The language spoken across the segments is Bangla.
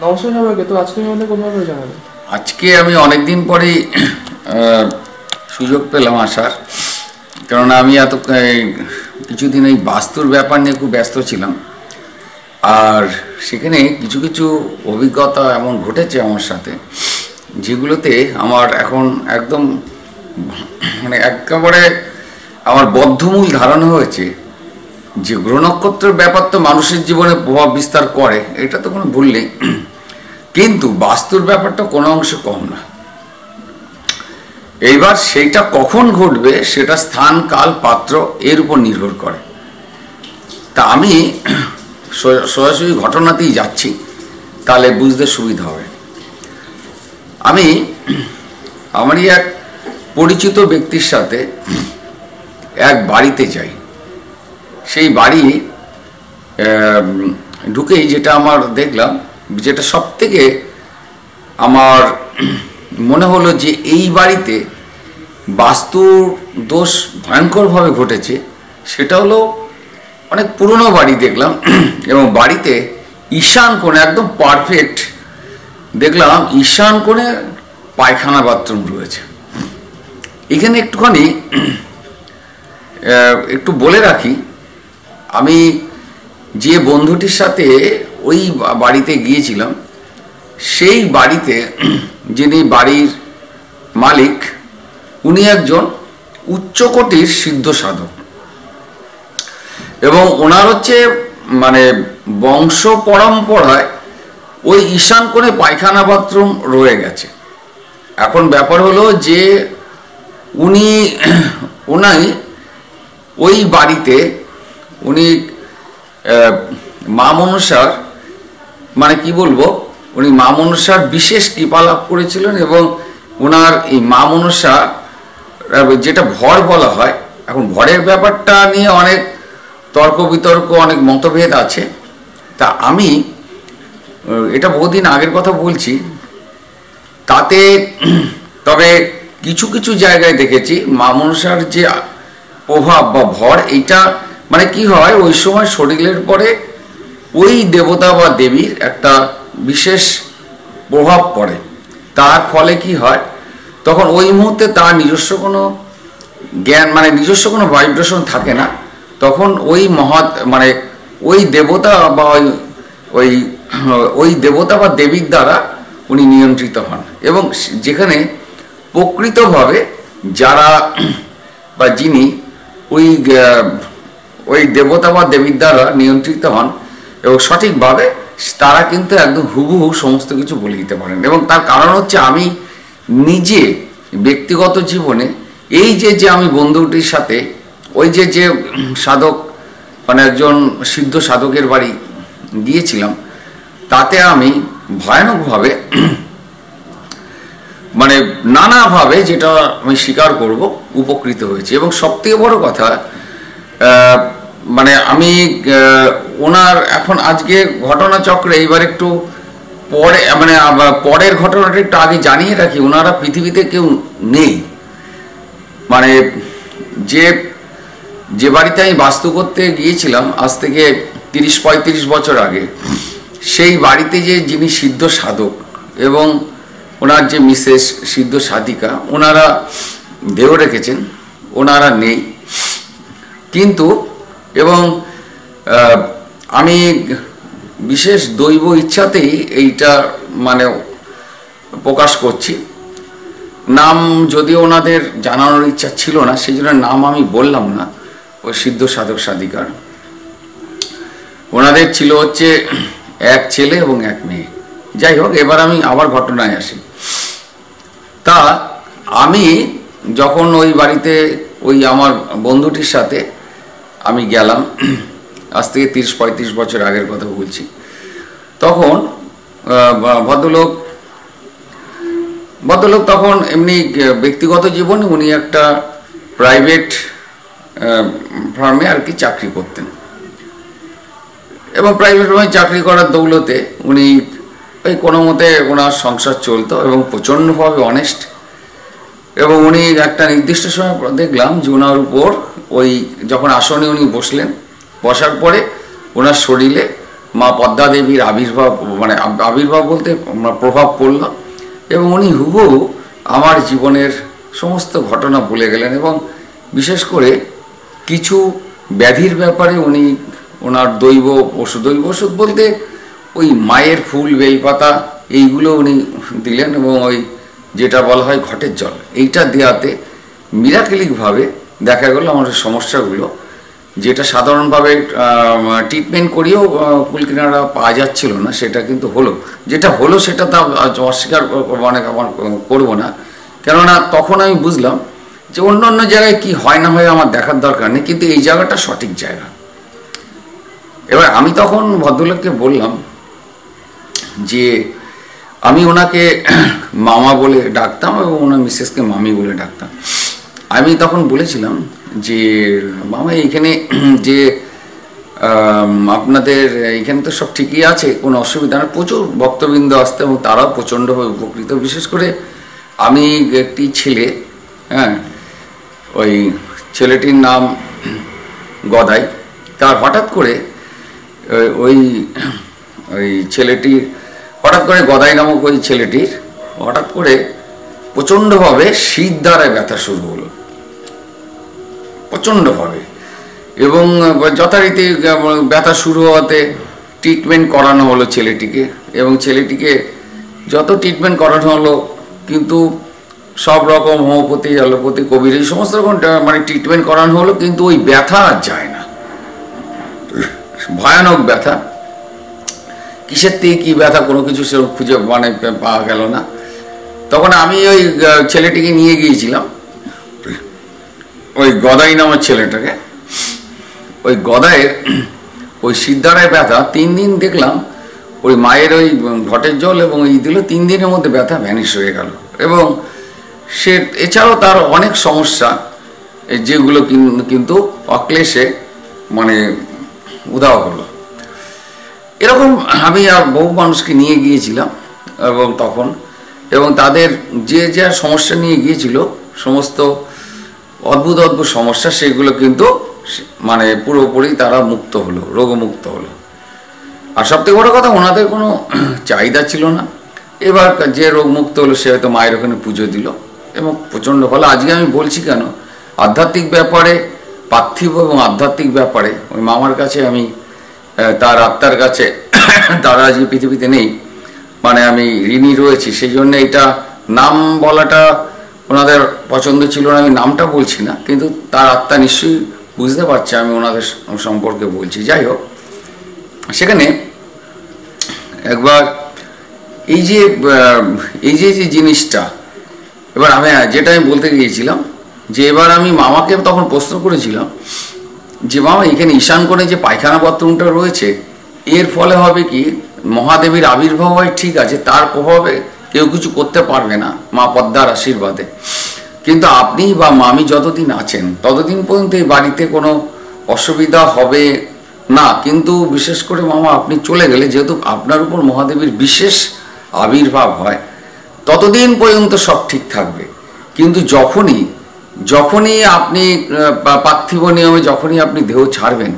নমস্কার সবাইকে। তো আজকে আমাদের কোনোভাবে জানাবেন। আজকে আমি অনেকদিন পরেই সুযোগ পেলাম আসার, কারণ আমি কিছুদিন এই বাস্তুর ব্যাপার নিয়ে খুব ব্যস্ত ছিলাম। আর সেখানে কিছু কিছু অভিজ্ঞতা এমন ঘটেছে আমার সাথে, যেগুলোতে আমার এখন একদম একেবারে আমার বদ্ধমূল ধারণা হয়েছে যে গ্রহ নক্ষত্রের ব্যাপার তো মানুষের জীবনে প্রভাব বিস্তার করে, এটা তো কোনো ভুল নেই, কিন্তু বাস্তুর ব্যাপারটা কোনো অংশে কম না। এইবার সেইটা কখন ঘটবে সেটা স্থান, কাল, পাত্র এর উপর নির্ভর করে। তা আমি সরাসরি ঘটনাতেই যাচ্ছি, তাহলে বুঝতে সুবিধা হবে। আমারই এক পরিচিত ব্যক্তির সাথে এক বাড়িতে যাই। সেই বাড়ি ঢুকেই যেটা আমার দেখলাম, যেটা সব থেকে আমার মনে হলো যে এই বাড়িতে বাস্তুর দোষ ভয়ঙ্করভাবে ঘটেছে, সেটা হলো অনেক পুরনো বাড়ি দেখলাম, এবং বাড়িতে ঈশান কোণে একদম পারফেক্ট দেখলাম ঈশান কোণে পায়খানা বাথরুম রয়েছে। এখানে একটুখানি একটু বলে রাখি, আমি যে বন্ধুটির সাথে ওই বাড়িতে গিয়েছিলাম, সেই বাড়িতে যিনি বাড়ির মালিক, উনি একজন উচ্চকোটির সিদ্ধ সাধক, এবং ওনার হচ্ছে বংশ পরম্পরায় ওই ঈশান কোণে পায়খানা বাথরুম রয়ে গেছে। এখন ব্যাপার হলো যে উনি ওই বাড়িতে উনি মা মনসার কি বলবো, উনি মা মনসার বিশেষ কৃপা লাভ করেছিলেন, এবং ওনার এই মা মনসা যেটা ভর বলা হয়, এখন ভরের ব্যাপারটা নিয়ে অনেক তর্ক বিতর্ক, অনেক মতভেদ আছে। তা আমি এটা বহুদিন আগের কথা বলছি, তাতে তবে কিছু কিছু জায়গায় দেখেছি মা মনসার যে প্রভাব বা ভর, এইটা কি হয়, ওই সময় শরীরের পরে ওই দেবতা বা দেবীর একটা বিশেষ প্রভাব পড়ে। তার ফলে কি হয়, তখন ওই মুহূর্তে তার নিজস্ব কোনো জ্ঞান নিজস্ব কোনো ভাইব্রেশন থাকে না, তখন ওই ওই দেবতা বা ওই দেবতা বা দেবীর দ্বারা উনি নিয়ন্ত্রিত হন। এবং যেখানে প্রকৃতভাবে যারা বা যিনি ওই দেবতা বা দেবীর দ্বারা নিয়ন্ত্রিত হন এবং সঠিকভাবে, তারা কিন্তু একদম হুবহু সমস্ত কিছু বলে দিতে পারেন। এবং তার কারণ হচ্ছে, আমি নিজে ব্যক্তিগত জীবনে এই যে আমি বন্ধুটির সাথে ওই যে সাধক একজন সিদ্ধ সাধকের বাড়ি গিয়েছিলাম, তাতে আমি ভয়ানকভাবে নানাভাবে, যেটা আমি স্বীকার করব, উপকৃত হয়েছি। এবং সবথেকে বড় কথা, আমি ওনার এখন আজকে ঘটনাচক্রে এইবার একটু পরে পরের ঘটনাটা একটু আগে জানিয়ে রাখি, ওনারা পৃথিবীতে কেউ নেই। যে বাড়িতে আমি বাস্তু করতে গিয়েছিলাম আজ থেকে 30-35 বছর আগে, সেই বাড়িতে যিনি সিদ্ধ সাধক এবং ওনার যে মিসেস সিদ্ধ সাধিকা, ওনারা দেহ রেখেছেন, ওনারা নেই। কিন্তু এবং আমি বিশেষ দৈব ইচ্ছাতেই এইটা প্রকাশ করছি। নাম যদিও ওনাদের জানানোর ইচ্ছা ছিল না, সেই জন্য নাম আমি বললাম না। ওই সিদ্ধ সাধক সাধিকার, ওনাদের ছিল হচ্ছে এক ছেলে এবং এক মেয়ে। যাই হোক, এবার আমি আবার ঘটনায় আসি। তা আমি যখন ওই বাড়িতে ওই আমার বন্ধুটির সাথে আমি গেলাম, আজ থেকে 30-35 বছর আগের কথা বলছি, তখন ভদ্রলোক তখন এমনি ব্যক্তিগত জীবনে উনি একটা প্রাইভেট ফার্মে আর কি চাকরি করতেন, এবং প্রাইভেট ফার্মে চাকরি করার দৌলতে উনি ওই কোনো মতে ওনার সংসার চলতো, এবং প্রচণ্ডভাবে অনেস্ট। এবং উনি একটা নির্দিষ্ট সময় দেখলাম যে ওনার উপর যখন আসনে উনি বসলেন, বসার পরে ওনার শরীরে মা পদ্মা দেবীর আবির্ভাব, মানে আবির্ভাব বলতে প্রভাব পড়ল, এবং উনি হুবহু আমার জীবনের সমস্ত ঘটনা বলে গেলেন। এবং বিশেষ করে কিছু ব্যাধির ব্যাপারে উনি ওনার দৈব ওষুধ বলতে ওই মায়ের ফুল বেলপাতা এইগুলো উনি দিলেন, এবং ওই যেটা বলা হয় ঘটের জল, এইটা দেওয়াতে মিরাকেলিকভাবে দেখা গেল আমাদের সমস্যাগুলো, যেটা সাধারণভাবে ট্রিটমেন্ট করিয়েও কুলকিনারা পাওয়া যাচ্ছিল না, সেটা কিন্তু হলো। যেটা হলো সেটা তা অস্বীকার মানে আমার করবো না, কেননা তখন আমি বুঝলাম যে অন্য অন্য জায়গায় কি হয় না হয় আমার দেখার দরকার নেই, কিন্তু এই জায়গাটা সঠিক জায়গা। এবার আমি তখন ভদ্রলোককে বললাম যে আমি ওনাকে মামা বলে ডাকতাম এবং ওনার মিসেসকে মামি বলে ডাকতাম। আমি তখন বলেছিলাম যে মামা এইখানে যে আপনাদের এইখানে তো সব ঠিকই আছে, কোনো অসুবিধা না, প্রচুর ভক্তবৃন্দ আসতে এবং তারাও প্রচণ্ডভাবে উপকৃত। বিশেষ করে আমি একটি ছেলে, হ্যাঁ, ওই ছেলেটির নাম গদাই, তার হঠাৎ করে ওই ছেলেটির হঠাৎ করে গদাই নামক ওই ছেলেটির হঠাৎ করে প্রচণ্ডভাবে শীত দ্বারায় ব্যথা শুরু হলো, প্রচণ্ডভাবে, এবং যথারীতি ব্যথা শুরু হওয়াতে ট্রিটমেন্ট করানো হলো ছেলেটিকে, এবং ছেলেটিকে যত ট্রিটমেন্ট করানো হলো, কিন্তু সব রকম হোমিওপ্যাথি, অ্যালোপ্যাথি, কবির এই সমস্ত রকম মানে ট্রিটমেন্ট করানো হলো, কিন্তু ওই ব্যথা আর যায় না, ভয়ানক ব্যথা। কিসের থেকে কী ব্যথা কোনো কিছু সে খুঁজে মানে পাওয়া গেল না। তখন আমি ওই ছেলেটিকে নিয়ে গিয়েছিলাম, ওই গদাই নামের ছেলেটাকে, ওই গদাইয়ের ওই সিদ্ধারায় ব্যথা 3 দিন দেখলাম, ওই মায়ের ওই ঘটের জল এবং এই দিল, 3 দিনের মধ্যে ব্যথা ভ্যানিশ হয়ে গেল। এবং সে এছাড়াও তার অনেক সমস্যা যেগুলো কিন্তু অক্লেশে মানে উধাও হলো। এরকম আমি আর বহু মানুষকে নিয়ে গিয়েছিলাম এবং তাদের যে যা সমস্যা নিয়ে গিয়েছিল, সমস্ত অদ্ভুত অদ্ভুত সমস্যা, সেগুলো কিন্তু মানে পুরোপুরি তারা মুক্ত হলো, রোগমুক্ত হলো। আর সবথেকে বড় কথা, ওনাদের কোনো চাহিদা ছিল না। এবার যে রোগমুক্ত হলো সে হয়তো মায়ের ওখানে পুজো দিল এবং প্রচণ্ড ভালো। আজকে আমি বলছি কেন, আধ্যাত্মিক ব্যাপারে, পার্থিব এবং আধ্যাত্মিক ব্যাপারে ওই মামার কাছে আমি, তার আত্মার কাছে, তারা আজকে পৃথিবীতে নেই, মানে আমি ঋণী রয়েছি। সেই জন্য এটা নাম বলাটা ওনাদের পছন্দ ছিল না, আমি নামটা বলছি না, কিন্তু তার আত্মা নিশ্চয়ই বুঝতে পারছে আমি ওনাদের সম্পর্কে বলছি। যাই হোক, সেখানে একবার এই যে জিনিসটা, এবার যেটা আমি বলতে গিয়েছিলাম যে এবার আমি মামাকে তখন প্রশ্ন করেছিলাম যে মামা, এখানে ঈশান কোণে যে পায়খানা বাথরুমটা রয়েছে, এর ফলে হবে কি, মহাদেবীর আবির্ভাব হয় ঠিক আছে, তার প্রভাবে কেউ কিছু করতে পারবে না মা পদ্মার আশীর্বাদে, কিন্তু আপনি বা মামি যতদিন আছেন ততদিন পর্যন্ত এই বাড়িতে কোনো অসুবিধা হবে না। কিন্তু বিশেষ করে মামা আপনি চলে গেলে, যেহেতু আপনার উপর মহাদেবীর বিশেষ আবির্ভাব হয়, ততদিন পর্যন্ত সব ঠিক থাকবে। কিন্তু যখনই আপনি পার্থিব নিয়মে যখনই আপনি দেহ ছাড়বেন,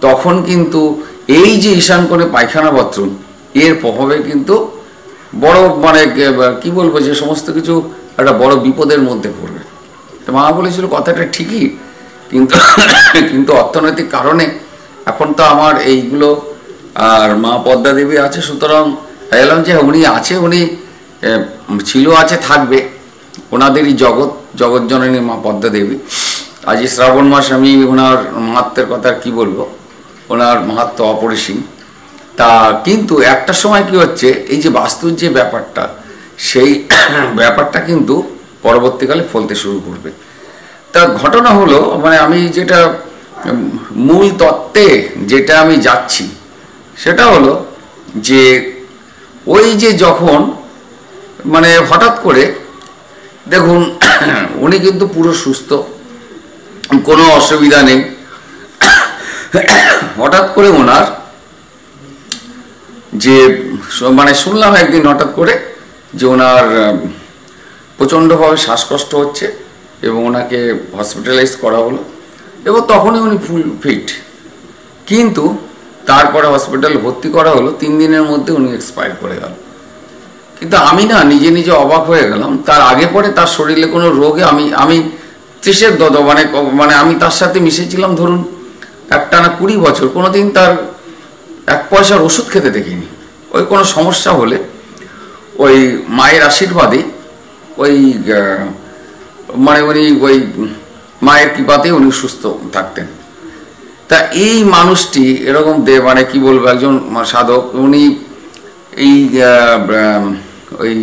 তখন কিন্তু এই যে ঈশান কোণে পায়খানা বাথরুম, এর প্রভাবে কিন্তু বড় মানে কি বলবো, যে সমস্ত কিছু একটা বড় বিপদের মধ্যে পড়বে। তো মা বলেছিল কথাটা ঠিকই, কিন্তু অর্থনৈতিক কারণে এখন তো আমার এইগুলো, আর মা পদ্মা দেবী আছে, সুতরাং এলাম যে উনি আছে, উনি ছিল, আছে, থাকবে, ওনাদেরই জগৎজননী মা পদ্মা দেবী। আজ শ্রাবণ মাস, আমি ওনার মাহাত্মের কথা কি বলবো, ওনার মাহাত্ম অপরিসীম। তা কিন্তু একটা সময় কি হচ্ছে, এই যে বাস্তুর যে ব্যাপারটা, সেই ব্যাপারটা কিন্তু পরবর্তীকালে ফলতে শুরু করবে। তা ঘটনা হলো, মানে আমি যেটা মূল তত্ত্বে যেটা আমি যাচ্ছি, সেটা হলো যে ওই যে যখন মানে হঠাৎ করে দেখুন, উনি কিন্তু পুরো সুস্থ, কোনো অসুবিধা নেই। হঠাৎ করে ওনার যে মানে শুনলাম একদিন হঠাৎ করে যে ওনার প্রচণ্ডভাবে শ্বাসকষ্ট হচ্ছে এবং ওনাকে হসপিটালাইজ করা হলো, এবং তখনই উনি ফুল ফিট। কিন্তু তারপরে হসপিটালে ভর্তি করা হলো, 3 দিনের মধ্যে উনি এক্সপায়ার করে গেল। কিন্তু আমি না নিজে নিজে অবাক হয়ে গেলাম, তার আগে পরে তার শরীরে কোনো রোগে আমি ত্রিশের দদ মানে আমি তার সাথে মিশেছিলাম ধরুন একটানা 20 বছর, কোনোদিন তার 1 পয়সার ওষুধ খেতে দেখিনি। ওই কোনো সমস্যা হলে ওই মায়ের আশীর্বাদে ওই মানে উনি ওই মায়ের কৃপাতে উনি সুস্থ থাকতেন। তা এই মানুষটি এরকম মানে কি বলবো, একজন সাধক, উনি এই ওই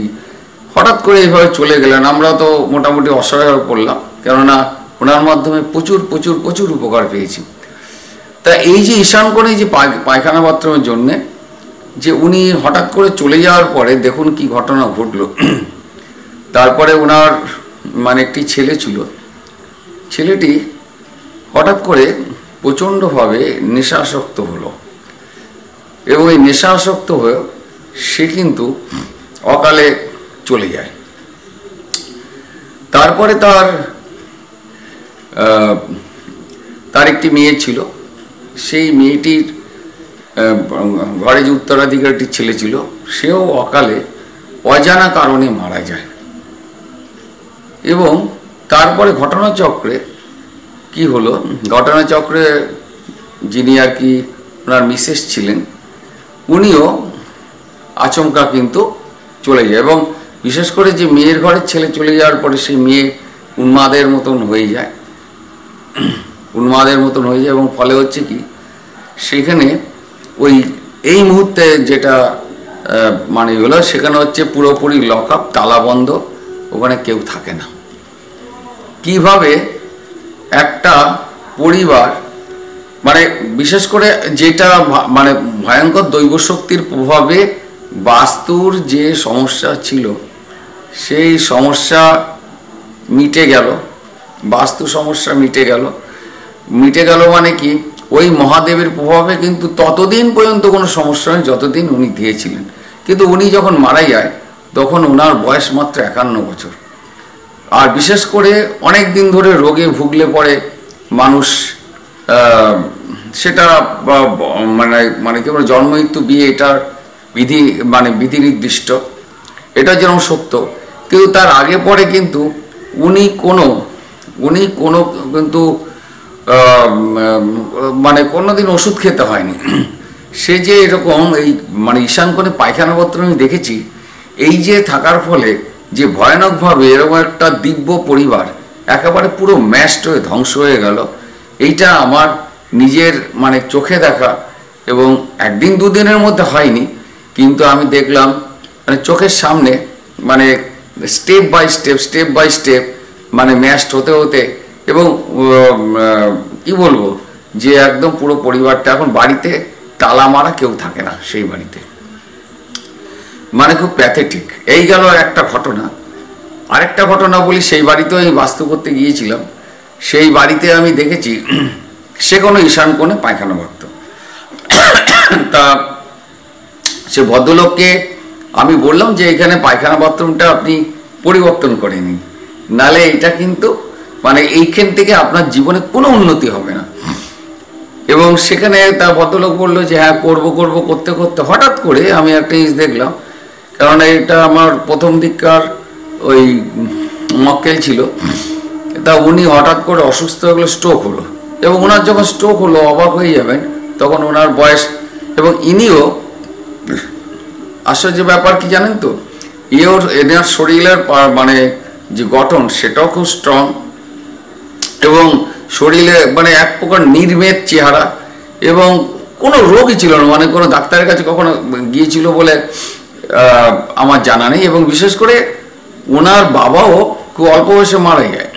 হঠাৎ করে এইভাবে চলে গেলেন। আমরা তো মোটামুটি অসহায় হয়ে পড়লাম, কেননা ওনার মাধ্যমে প্রচুর প্রচুর প্রচুর উপকার পেয়েছি। তা এই যে ঈশান কোণে যে পায়খানা বাথরুমের জন্যে যে উনি হঠাৎ করে চলে যাওয়ার পরে দেখুন কি ঘটনা ঘটলো। তারপরে ওনার মানে একটি ছেলে ছিল, ছেলেটি হঠাৎ করে প্রচণ্ডভাবে নেশাসক্ত হলো, এবং এই নেশাসক্ত হয়ে সে কিন্তু অকালে চলে যায়। তারপরে তার একটি মেয়ে ছিল, সেই মেয়েটির ঘরে যে উত্তরাধিকারীটি ছেলে ছিল, সেও অকালে অজানা কারণে মারা যায়। এবং তারপরে ঘটনাচক্রে কি হলো, ঘটনাচক্রে যিনি আর কি ওনার মিসেস ছিলেন, উনিও আচমকা কিন্তু চলে যায়। এবং বিশেষ করে যে মেয়ের ঘরের ছেলে চলে যাওয়ার পরে সেই মেয়ে উন্মাদের মতন হয়ে যায়, এবং ফলে হচ্ছে কি সেখানে ওই এই মুহূর্তে যেটা মানে হলো, সেখানে হচ্ছে পুরোপুরি লক আপ, তালা বন্ধ, ওখানে কেউ থাকে না। কিভাবে একটা পরিবার মানে বিশেষ করে যেটা মানে ভয়ঙ্কর দৈব শক্তির প্রভাবে বাস্তুর যে সমস্যা ছিল সেই সমস্যা মিটে গেল, বাস্তু সমস্যা মিটে গেল মানে কি ওই মহাদেবের প্রভাবে কিন্তু ততদিন পর্যন্ত কোনো সমস্যা নেই যতদিন উনি দিয়েছিলেন। কিন্তু উনি যখন মারা যায় তখন ওনার বয়স মাত্র 51 বছর। আর বিশেষ করে অনেক দিন ধরে রোগে ভুগলে পরে মানুষ সেটা মানে কি বলে জন্ম মৃত্যু বিয়ে, এটার বিধি নির্দিষ্ট, এটা যেরকম সত্য। কিন্তু তার আগে পরে কিন্তু উনি কোনো কিন্তু মানে কোনোদিন ওষুধ খেতে হয়নি। সে যে এরকম এই মানে ঈশান কোণে পায়খানা পত্র আমি দেখেছি, এই যে থাকার ফলে যে ভয়ানকভাবে এরকম একটা দিব্য পরিবার একেবারে পুরো ম্যাশড হয়ে ধ্বংস হয়ে গেল, এইটা আমার নিজের মানে চোখে দেখা। এবং 1-2 দিনের মধ্যে হয়নি, কিন্তু আমি দেখলাম মানে চোখের সামনে মানে স্টেপ বাই স্টেপ মানে ম্যাশড হতে হতে, এবং কি বলবো যে একদম পুরো পরিবারটা এখন বাড়িতে তালা মারা, কেউ থাকে না সেই বাড়িতে, মানে খুব প্যাথেটিক। এই গেল একটা ঘটনা। আরেকটা ঘটনা বলি, সেই বাড়িতেও আমি বাস্তু করতে গিয়েছিলাম। সেই বাড়িতে আমি দেখেছি সে কোনো ঈশান কোণে পায়খানা ভক্ত। তা সে ভদ্রলোককে আমি বললাম যে এখানে পায়খানা বাথরুমটা আপনি পরিবর্তন করে নিন, নালে এটা কিন্তু মানে এইখান থেকে আপনার জীবনে কোনো উন্নতি হবে না। এবং সেখানে তার ভদ্রলোক বললো যে হ্যাঁ করবো করতে করতে হঠাৎ করে আমি একটা জিনিস দেখলাম, কারণ এটা আমার প্রথম দিককার ওই মক্কেল ছিল। তা উনি হঠাৎ করে অসুস্থ হয়ে গেলো, স্ট্রোক হলো। এবং ওনার যখন স্ট্রোক হলো অবাক হয়ে যাবেন, তখন ওনার বয়স, এবং ইনিও আশ্চর্য ব্যাপার কি জানেন তো, এনার শরীরের মানে যে গঠন সেটাও খুব স্ট্রং, এবং শরীরে মানে এক প্রকার নির্মেদ চেহারা, এবং কোনো রোগই ছিল না, মানে কোনো ডাক্তারের কাছে কখনো গিয়েছিল বলে আমার জানা নেই। এবং বিশেষ করে ওনার বাবাও খুব অল্প বয়সে মারা যায়।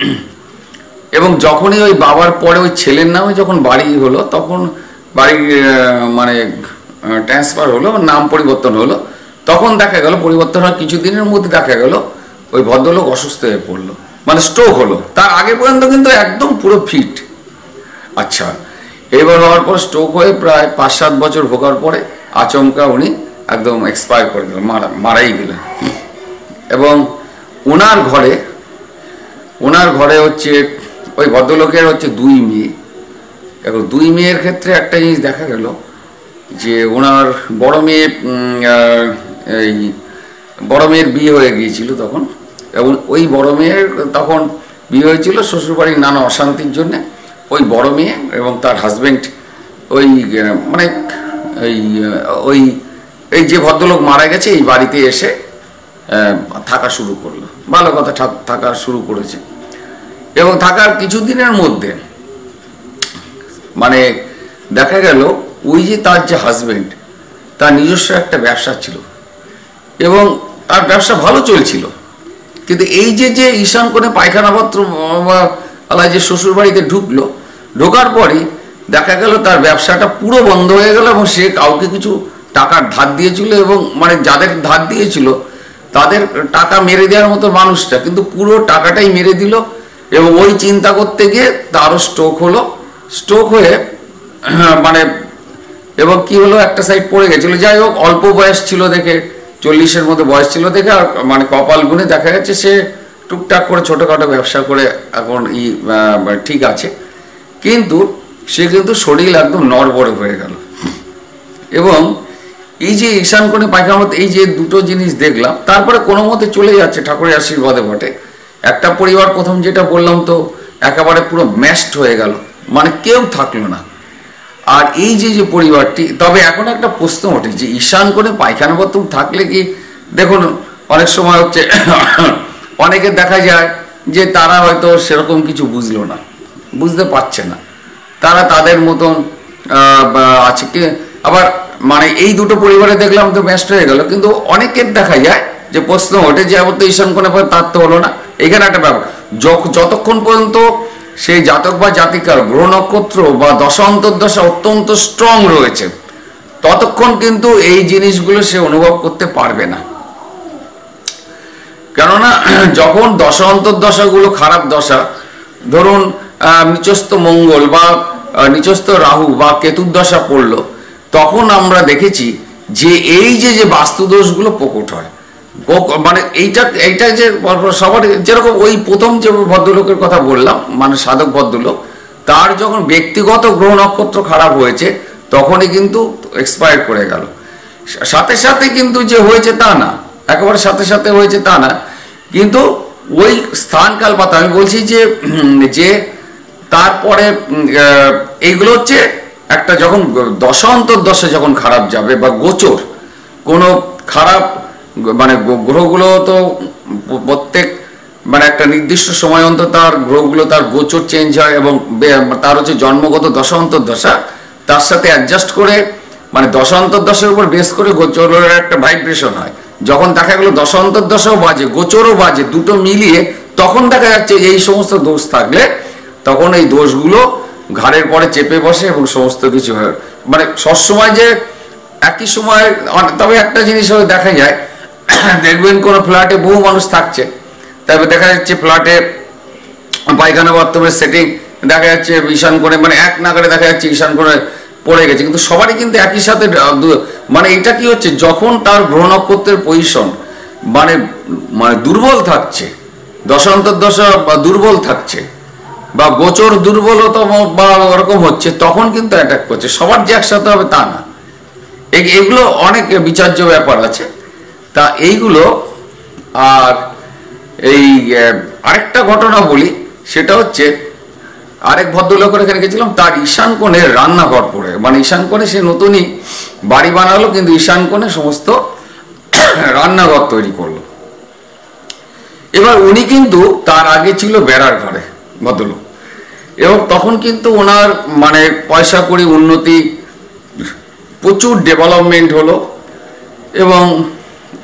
এবং যখনই ওই বাবার পরে ওই ছেলের নামে যখন বাড়ি হলো, তখন বাড়ি মানে ট্রান্সফার হলো, নাম পরিবর্তন হলো, তখন দেখা গেল পরিবর্তন হওয়ার কিছুদিনের মধ্যে দেখা গেল ওই ভদ্রলোক অসুস্থ হয়ে পড়লো, মানে স্ট্রোক হলো। তার আগে পর্যন্ত কিন্তু একদম পুরো ফিট। আচ্ছা, এবার হওয়ার পর স্ট্রোক হয়ে প্রায় 5-7 বছর ভোগার পরে আচমকা উনি একদম এক্সপায়ার করে গেলেন, মারাই গেলেন। এবং ওনার ঘরে হচ্ছে ওই ভদ্রলোকের হচ্ছে 2 মেয়ে। এখন 2 মেয়ের ক্ষেত্রে একটা জিনিস দেখা গেল, যে ওনার বড় মেয়ে এই বড় মেয়ের বিয়ে হয়ে গিয়েছিল তখন, এবং ওই বড় মেয়ের তখন বিয়ে হয়েছিল শ্বশুরবাড়ির নানা অশান্তির জন্যে। ওই বড় মেয়ে এবং তার হাজব্যান্ড ওই মানে ওই ওই এই যে ভদ্রলোক মারা গেছে এই বাড়িতে এসে থাকা শুরু করলো। ভালো কথা, থাকা শুরু করেছে, এবং থাকার কিছুদিনের মধ্যে মানে দেখা গেল ওই যে তার যে হাজব্যান্ড, তার নিজস্ব একটা ব্যবসা ছিল এবং তার ব্যবসা ভালো চলছিল। কিন্তু এই যে যে ঈশান কোণে পায়খানা পাত্র যে শ্বশুর বাড়িতে ঢুকলো, ঢোকার পরই দেখা গেল তার ব্যবসাটা পুরো বন্ধ হয়ে গেল, এবং সে কাউকে কিছু টাকার ধার দিয়েছিল, এবং মানে যাদের ধার দিয়েছিল তাদের টাকা মেরে দেওয়ার মতো মানুষটা কিন্তু পুরো টাকাটাই মেরে দিল। এবং ওই চিন্তা করতে গিয়ে তারও স্ট্রোক হলো। স্ট্রোক হয়ে মানে এবং কি হলো, একটা সাইড পড়ে গেছিল। যাই হোক, অল্প বয়স ছিল দেখে, 40-এর মধ্যে বয়স ছিল দেখে, আর মানে কপাল গুনে দেখা যাচ্ছে সে টুকটাক করে ছোটোখাটো ব্যবসা করে এখন ঠিক আছে, কিন্তু সে কিন্তু শরীর একদম নড়বড়ে হয়ে গেল। এবং এই যে ঈশান কোণে পায়খানা মতো এই যে দুটো জিনিস দেখলাম, তারপরে কোনো মতে চলে যাচ্ছে ঠাকুরের আশীর্বাদে বটে। একটা পরিবার প্রথম যেটা বললাম তো একেবারে পুরো ম্যাশড হয়ে গেল, মানে কেউ থাকলো না। আর এই যে যে পরিবারটি, তবে এখন একটা প্রশ্ন ওঠে যে ঈশান কোণে পায়খানা বাথরুম থাকলে কি, দেখুন অনেক সময় হচ্ছে অনেকে দেখা যায় যে তারা হয়তো সেরকম কিছু বুঝলো না, বুঝতে পারছে না, তারা তাদের মতন আছে কি। আবার মানে এই দুটো পরিবারে দেখলাম তো ম্যাশড হয়ে গেল, কিন্তু অনেকের দেখা যায় যে প্রশ্ন ওঠে যে আবার তো ঈশান কোণে তার তো হলো না। এখানে একটা ব্যাপার, যতক্ষণ পর্যন্ত সেই জাতক বা জাতিকার গ্রহ নক্ষত্র বা দশা অন্তর্দশা অত্যন্ত স্ট্রং রয়েছে, ততক্ষণ কিন্তু এই জিনিসগুলো সে অনুভব করতে পারবে না। কেননা যখন দশা অন্তর্দশাগুলো খারাপ দশা, ধরুন নিচস্থ মঙ্গল বা নিচস্থ রাহু বা কেতুর দশা পড়লো, তখন আমরা দেখেছি যে এই যে যে বাস্তুদোষগুলো প্রকট হয়। মানে এইটা যে সবার, যেরকম ওই প্রথম যে ভদ্রলোকের কথা বললাম, মানে সাধক ভদ্রলোক, তার যখন ব্যক্তিগত গ্রহ নক্ষত্র খারাপ হয়েছে তখনই কিন্তু এক্সপায়ার করে গেল। সাথে সাথে কিন্তু যে হয়েছে তা না, একেবারে সাথে সাথে হয়েছে তা না, কিন্তু ওই স্থানকাল পাতা আমি বলছি যে তারপরে এইগুলো হচ্ছে একটা যখন দশা অন্তর্দশা যখন খারাপ যাবে বা গোচর কোনো খারাপ, মানে গ্রহগুলো তো প্রত্যেক মানে একটা নির্দিষ্ট সময় অন্তর তার গ্রহগুলো তার গোচর চেঞ্জ হয়, এবং তার হচ্ছে জন্মগত দশা অন্তর্দশা তার সাথে অ্যাডজাস্ট করে, মানে দশা অন্তর্দশার উপর বেস করে গোচরের একটা ভাইব্রেশন হয়। যখন দেখা গেলো দশা অন্তর্দশাও বাজে, গোচরও বাজে, দুটো মিলিয়ে তখন দেখা যাচ্ছে এই সমস্ত দোষ থাকলে তখন এই দোষগুলো ঘাড়ের পরে চেপে বসে এবং সমস্ত কিছু হয়। মানে সবসময় যে একই সময়, তবে একটা জিনিস দেখা যায়, দেখবেন কোনো ফ্ল্যাটে বহু মানুষ থাকছে, তবে দেখা যাচ্ছে ফ্ল্যাটে পায়খানা বাথরুমের সেটিং দেখা যাচ্ছে ঈশান কোণে, মানে এক নাগারে দেখা যাচ্ছে ঈশান কোণে পড়ে গেছে, কিন্তু সবারই কিন্তু একই সাথে, মানে এটা কি হচ্ছে, যখন তার গ্রহ নক্ষত্রের পজিশন মানে মানে দুর্বল থাকছে, দশান্তর্দশা বা দুর্বল থাকছে বা গোচর দুর্বলতম বা ওরকম হচ্ছে, তখন কিন্তু অ্যাটাক করছে। সবার যে একসাথে হবে তা না, এগুলো অনেক বিচার্য ব্যাপার আছে। তা এইগুলো, আর এই আরেকটা ঘটনা বলি, সেটা হচ্ছে আরেক ভদ্রলোকের এখানে গেছিলাম, তার ঈশান কোণে রান্নাঘর পড়ে, মানে ঈশান কোণে সে নতুনই বাড়ি বানালো, কিন্তু ঈশান কোণে সমস্ত রান্নাঘর তৈরি করলো। এবার উনি কিন্তু তার আগে ছিল বেড়ার ঘরে ভদ্রলোক, এবং তখন কিন্তু ওনার মানে পয়সা কড়ি উন্নতি, প্রচুর ডেভেলপমেন্ট হলো, এবং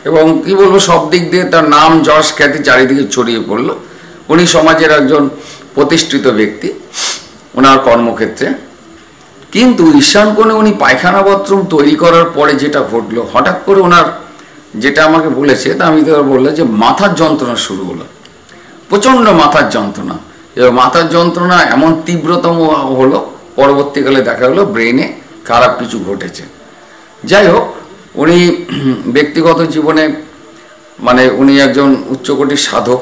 এবং কি বলবো, সব দিক দিয়ে তার নাম যশ খ্যাতি চারিদিকে ছড়িয়ে পড়লো। উনি সমাজের একজন প্রতিষ্ঠিত ব্যক্তি ওনার কর্মক্ষেত্রে। কিন্তু ঈশান কোণে উনি পায়খানা বাথরুম তৈরি করার পরে যেটা ঘটলো, হঠাৎ করে ওনার যেটা আমাকে বলেছে, তা আমি তো বললাম যে মাথার যন্ত্রণা শুরু হলো, প্রচণ্ড মাথার যন্ত্রণা, এবং মাথার যন্ত্রণা এমন তীব্রতম হলো, পরবর্তীকালে দেখা গেলো ব্রেনে খারাপ কিছু ঘটেছে। যাই হোক, উনি ব্যক্তিগত জীবনে মানে উনি একজন উচ্চকোটির সাধক,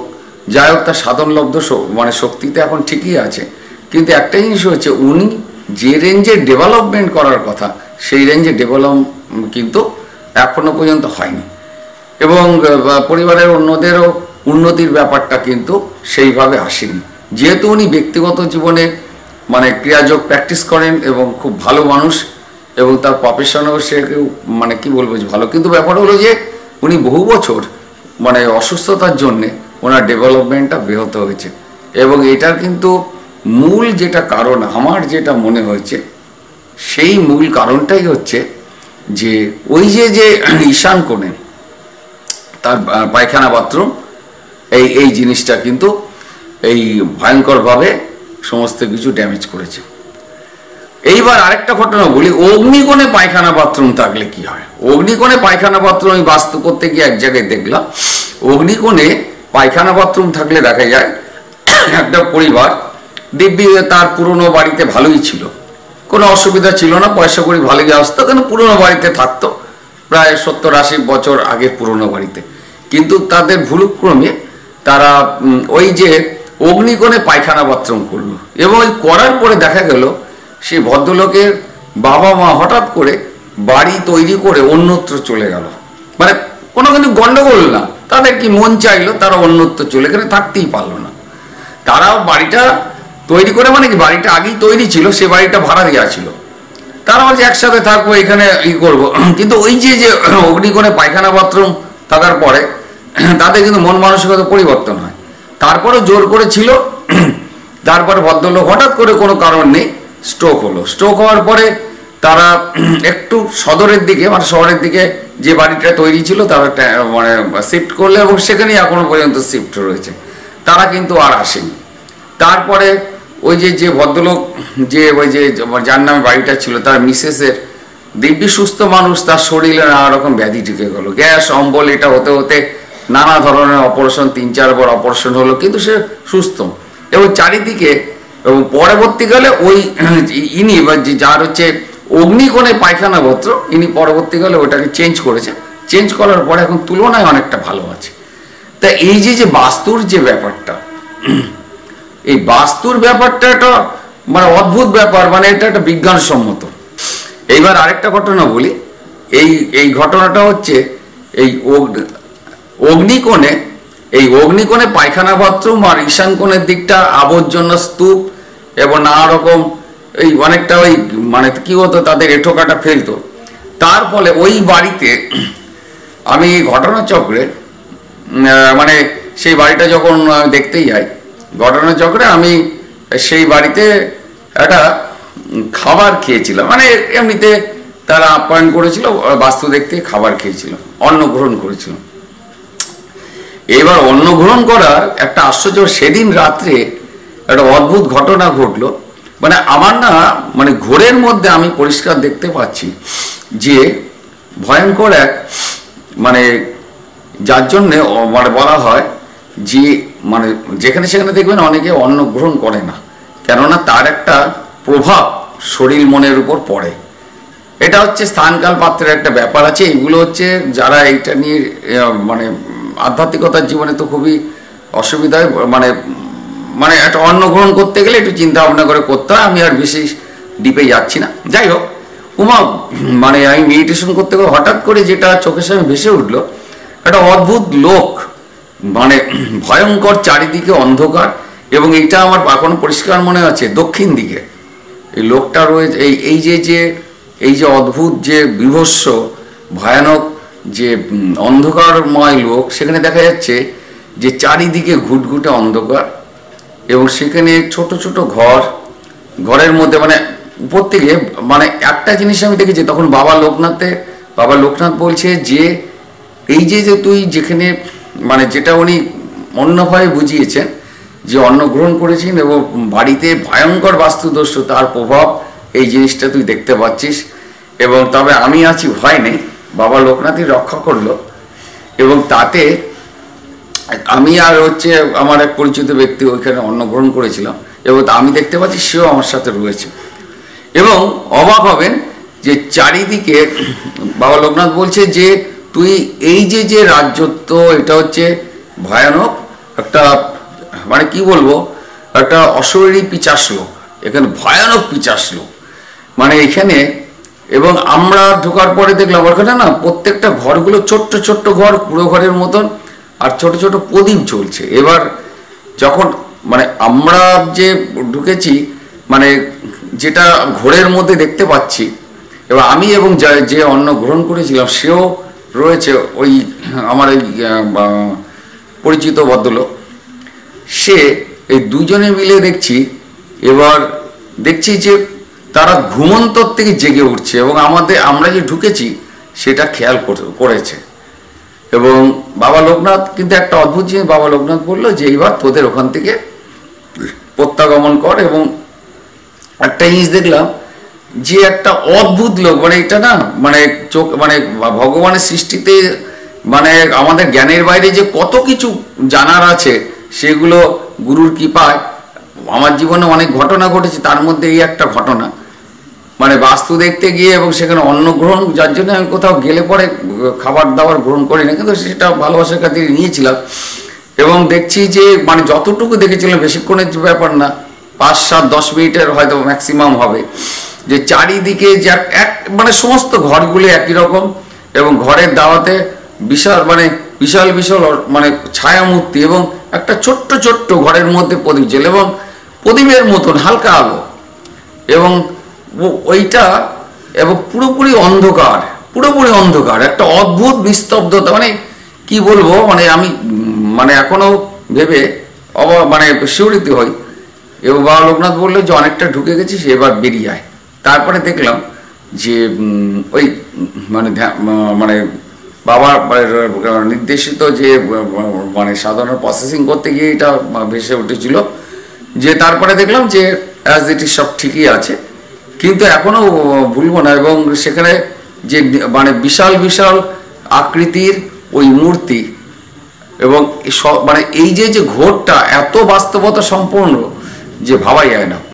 যাই হোক তার সাধনলব্ধ মানে শক্তিতে এখন ঠিকই আছে, কিন্তু একটা জিনিস হচ্ছে উনি যে রেঞ্জে ডেভেলপমেন্ট করার কথা সেই রেঞ্জে ডেভেলপ কিন্তু এখনো পর্যন্ত হয়নি, এবং পরিবারের অন্যদেরও উন্নতির ব্যাপারটা কিন্তু সেইভাবে আসেনি। যেহেতু উনি ব্যক্তিগত জীবনে মানে ক্রিয়াযোগ প্র্যাকটিস করেন এবং খুব ভালো মানুষ, এবং তার প্রফেশনেও সে মানে কি বলবো ভালো, কিন্তু ব্যাপার হলো যে উনি বহু বছর মানে অসুস্থতার জন্যে ওনার ডেভেলপমেন্টটা ব্যাহত হয়েছে। এবং এটার কিন্তু মূল যেটা কারণ আমার যেটা মনে হয়েছে, সেই মূল কারণটাই হচ্ছে যে ওই যে ঈশান কোণে তার পায়খানা বাথরুম, এই জিনিসটা কিন্তু এই ভয়ঙ্করভাবে সমস্ত কিছু ড্যামেজ করেছে। এইবার আরেকটা ঘটনা বলি, অগ্নিকোণে পায়খানা বাথরুম থাকলে কি হয়। অগ্নিকোণে পায়খানা বাথরুম আমি বাস্তু করতে গিয়ে এক জায়গায় দেখলাম, অগ্নিকোণে পায়খানা বাথরুম থাকলে দেখা যায় একটা পরিবার দিব্যি তার পুরনো বাড়িতে ভালোই ছিল, কোনো অসুবিধা ছিল না, পয়সা করি ভালোই আসতো, কেন পুরনো বাড়িতে থাকতো, প্রায় 70-80 বছর আগের পুরনো বাড়িতে। কিন্তু তাদের ভুলক্রমে তারা ওই যে অগ্নিকোণে পায়খানা বাথরুম করলো, এবং ওই করার পরে দেখা গেল সেই ভদ্রলোকের বাবা মা হঠাৎ করে বাড়ি তৈরি করে অন্যত্র চলে গেল। মানে কোনো কিন্তু গন্ডগোল না, তাদের কি মন চাইলো তারা অন্যত্র চলে গেলে, থাকতেই পারলো না। তারা বাড়িটা তৈরি করে মানে কি বাড়িটা আগেই তৈরি ছিল, সে বাড়িটা ভাড়া দেওয়া ছিল, তারা বলছে একসাথে থাকবো এখানে ই করবো। কিন্তু ওই যে অগ্নিকোণে পায়খানা বাথরুম থাকার পরে তাদের কিন্তু মন মানসিকতা পরিবর্তন হয়। তারপরে জোর করে ছিল, তারপরে ভদ্রলোক হঠাৎ করে কোনো কারণ নেই স্ট্রোক হলো। স্ট্রোক হওয়ার পরে তারা একটু সদরের দিকে মানে শহরের দিকে যে বাড়িটা তৈরি ছিল তারা মানে শিফট করলো, এবং সেখানেই এখনো পর্যন্ত শিফট রয়েছে, তারা কিন্তু আর আসেনি। তারপরে ওই যে ভদ্রলোক যে ওই যে যার নামে বাড়িটা ছিল তার মিসেসের দিব্যি সুস্থ মানুষ, তার শরীরে নানা রকম ব্যাধি ঢুকে গেল, গ্যাস অম্বল, এটা হতে হতে নানা ধরনের অপারেশন, 3-4 বার অপারেশন হলো, কিন্তু সে সুস্থ। এবং চারিদিকে এবং পরবর্তীকালে ওই ইনি যার হচ্ছে অগ্নিকোণে পায়খানা পত্র, ইনি পরবর্তীকালে ওটাকে চেঞ্জ করেছে, চেঞ্জ করার পরে এখন তুলনায় অনেকটা ভালো আছে। তা এই যে বাস্তুর যে ব্যাপারটা, এই বাস্তুর ব্যাপারটা একটা মানে অদ্ভুত ব্যাপার, মানে এটা একটা বিজ্ঞানসম্মত। এইবার আরেকটা ঘটনা বলি, এই ঘটনাটা হচ্ছে এই অগ্নিকোণে পায়খানা বাথরুম আর ঈশান কোণের দিকটা আবর্জনা স্তূপ এবং নানা রকম এই অনেকটা ওই মানে কি হতো তাদের এঁঠোকাটা ফেলতো। তার ফলে ওই বাড়িতে আমি ঘটনাচক্রে মানে সেই বাড়িটা যখন দেখতেই যাই, ঘটনাচক্রে আমি সেই বাড়িতে একটা খাবার খেয়েছিলাম, মানে এমনিতে তারা আপ্যায়ন করেছিল, বাস্তু দেখতে খাবার খেয়েছিলাম, অন্ন গ্রহণ করেছিলাম। এবার অন্ন গ্রহণ করার একটা আশ্চর্য, সেদিন রাত্রে একটা অদ্ভুত ঘটনা ঘটলো। মানে আমার না মানে ঘোরের মধ্যে আমি পরিষ্কার দেখতে পাচ্ছি যে ভয়ঙ্কর এক মানে যার জন্যে মানে বলা হয় যে মানে যেখানে সেখানে দেখবেন অনেকে অন্ন গ্রহণ করে না, কেননা তার একটা প্রভাব শরীর মনের উপর পড়ে। এটা হচ্ছে স্থানকাল পাত্রের একটা ব্যাপার আছে। এগুলো হচ্ছে যারা এইটা নিয়ে মানে আধ্যাত্মিকতার জীবনে তো খুবই অসুবিধায় মানে মানে একটা অন্ন গ্রহণ করতে গেলে একটু চিন্তা ভাবনা করে করতে হয়। আমি আর বেশি ডিপে যাচ্ছি না। যাই হোক, মানে আমি মেডিটেশন করতে গিয়ে হঠাৎ করে যেটা চোখের সামনে ভেসে উঠলো, একটা অদ্ভুত লোক, মানে ভয়ঙ্কর, চারিদিকে অন্ধকার, এবং এটা আমার এখনো পরিষ্কার মনে আছে দক্ষিণ দিকে এই লোকটা রয়েছে। এই যে অদ্ভুত যে বিভৎস ভয়ানক যে অন্ধকারময় লোক, সেখানে দেখা যাচ্ছে যে চারিদিকে ঘুটঘুটে অন্ধকার, এবং সেখানে ছোট ছোট ঘরের মধ্যে মানে উপর থেকে মানে একটা জিনিস আমি দেখেছি তখন বাবা লোকনাথ বলছে যে এই যে তুই যেখানে মানে যেটা উনি অন্যভাবে বুঝিয়েছেন যে অন্ন গ্রহণ করেছেন এবং বাড়িতে ভয়ঙ্কর বাস্তুদোষ, তার প্রভাব এই জিনিসটা তুই দেখতে পাচ্ছিস, এবং তবে আমি আছি, ভয় নেই, বাবা লোকনাথই রক্ষা করলো। এবং তাতে আমি আর হচ্ছে আমার এক পরিচিত ব্যক্তি ওইখানে অন্ন গ্রহণ করেছিলাম, এবং আমি দেখতে পাচ্ছি সেও আমার সাথে রয়েছে। এবং অবাক হবেন যে চারিদিকে বাবা লোকনাথ বলছে যে তুই এই যে রাজ্যত্ব, এটা হচ্ছে ভয়ানক একটা মানে কি বলবো একটা অশরীরী পিচাস লোক, এখানে ভয়ানক পিচাস লোক, মানে এখানে এবং আমরা ঢোকার পরে দেখলাম ওখানে না প্রত্যেকটা ঘরগুলো ছোট্ট ছোট্ট ঘর, পুরো ঘরের মতন, আর ছোট ছোট প্রদীপ জ্বলছে। এবার যখন মানে আমরা যে ঢুকেছি, মানে যেটা ঘোরের মধ্যে দেখতে পাচ্ছি, এবার আমি এবং যে অন্ন গ্রহণ করেছিলাম সেও রয়েছে, ওই আমার এই পরিচিত ভদ্রলোক, সে এই দুজনে মিলে দেখছি, এবার দেখছি যে তারা ঘুমন্তর থেকে জেগে উঠছে এবং আমরা যে ঢুকেছি সেটা খেয়াল করেছে। এবং বাবা লোকনাথ কিন্তু একটা অদ্ভুত জিনিস, বাবা লোকনাথ বললো যে এইবার তোদের ওখান থেকে প্রত্যাগমন কর। এবং একটা জিনিস দেখলাম যে একটা অদ্ভুত লোক, মানে এটা না মানে চোখ মানে ভগবানের সৃষ্টিতে মানে আমাদের জ্ঞানের বাইরে যে কত কিছু জানার আছে, সেগুলো গুরুর কৃপায় আমার জীবনে অনেক ঘটনা ঘটেছে, তার মধ্যে এই একটা ঘটনা। মানে বাস্তু দেখতে গিয়ে এবং সেখানে অন্ন গ্রহণ, যার জন্য আমি কোথাও গেলে পরে খাবার দাবার গ্রহণ করি না, কিন্তু সেটা ভালোবাসার খাতিরে নিয়েছিলাম। এবং দেখছি যে মানে যতটুকু দেখেছিলাম, বেশিক্ষণের ব্যাপার না, 5-7-10 মিনিটের হয়তো ম্যাক্সিমাম হবে, যে চারিদিকে যে এক মানে সমস্ত ঘরগুলি একই রকম, এবং ঘরের দাওয়াতে বিশাল মানে বিশাল বিশাল মানে ছায়ামূর্তি, এবং একটা ছোট্ট ছোট্ট ঘরের মধ্যে প্রদীপ জ্বলে, এবং প্রদীপের মতন হালকা আলো, এবং ওইটা এবং পুরোপুরি অন্ধকার, পুরোপুরি অন্ধকার, একটা অদ্ভুত নিস্তব্ধতা, মানে কি বলবো, মানে আমি মানে এখনো ভেবে মানে শিহরিত হই। এবং বাবা লোকনাথ বললো যে অনেকটা ঢুকে গেছিস, এবার বেরিয়ে আয়। তারপরে দেখলাম যে ওই মানে মানে বাবার নির্দেশিত যে মানে সাধারণ প্রসেসিং করতে গিয়ে এটা ভেসে উঠেছিল, যে তারপরে দেখলাম যে অ্যাজ ইট ইজ সব ঠিকই আছে, কিন্তু এখনো ভুলবো না। এবং সেখানে যে মানে বিশাল বিশাল আকৃতির ওই মূর্তি, এবং মানে এই যে ঘোরটা এত বাস্তবতা সম্পূর্ণ যে ভাবাই যায় না।